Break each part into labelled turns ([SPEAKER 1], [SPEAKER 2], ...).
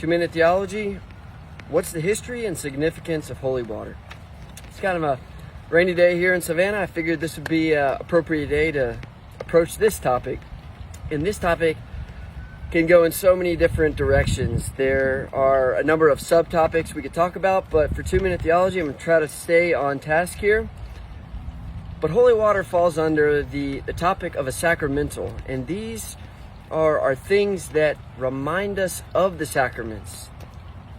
[SPEAKER 1] 2-minute theology. What's the history and significance of holy water? It's kind of a rainy day here in Savannah. I figured this would be an appropriate day to approach this topic. And this topic can go in so many different directions. There are a number of subtopics we could talk about, but for 2-minute theology, I'm going to try to stay on task here. But holy water falls under the topic of a sacramental, and these are things that remind us of the sacraments.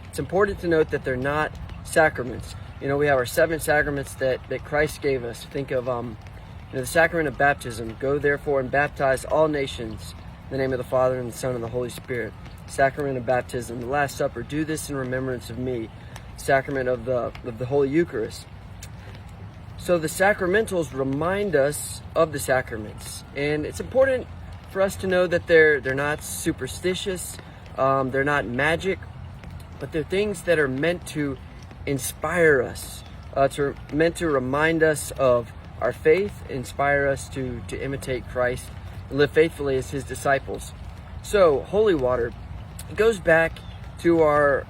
[SPEAKER 1] It's important to note that they're not sacraments. You know, we have our 7 sacraments that Christ gave us. Think of the sacrament of baptism. Go therefore and baptize all nations in the name of the Father and the Son and the Holy Spirit. Sacrament of baptism. The Last Supper. Do this in remembrance of me. Sacrament of the Holy Eucharist. So the sacramentals remind us of the sacraments, and it's important for us to know that they're not superstitious, they're not magic, but they're things that are meant to inspire us, meant to remind us of our faith, inspire us to imitate Christ, and live faithfully as his disciples. So holy water, it goes back to our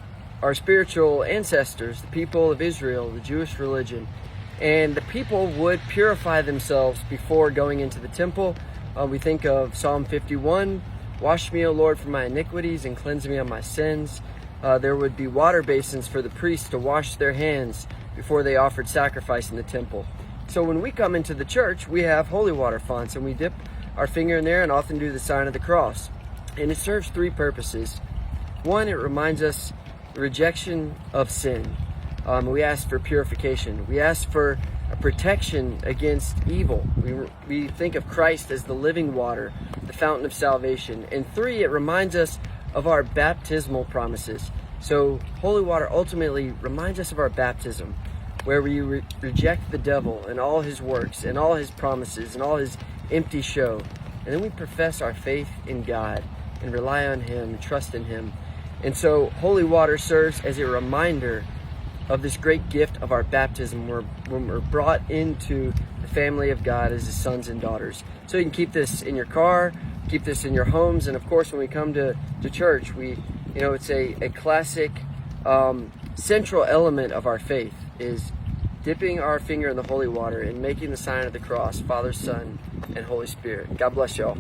[SPEAKER 1] spiritual ancestors, the people of Israel, the Jewish religion. And the people would purify themselves before going into the temple. We think of Psalm 51, wash me, O Lord, from my iniquities and cleanse me of my sins. There would be water basins for the priests to wash their hands before they offered sacrifice in the temple. So when we come into the church, we have holy water fonts, and we dip our finger in there and often do the sign of the cross. And it serves 3 purposes. 1, it reminds us the rejection of sin. We ask for purification. We ask for a protection against evil. We think of Christ as the living water, the fountain of salvation. And 3, it reminds us of our baptismal promises. So holy water ultimately reminds us of our baptism, where we reject the devil and all his works and all his promises and all his empty show. And then we profess our faith in God and rely on him and trust in him. And so holy water serves as a reminder of this great gift of our baptism, when we're brought into the family of God as his sons and daughters. So you can keep this in your car, keep this in your homes, and of course when we come to church, it's a classic central element of our faith is dipping our finger in the holy water and making the sign of the cross, Father, Son, and Holy Spirit. God bless y'all.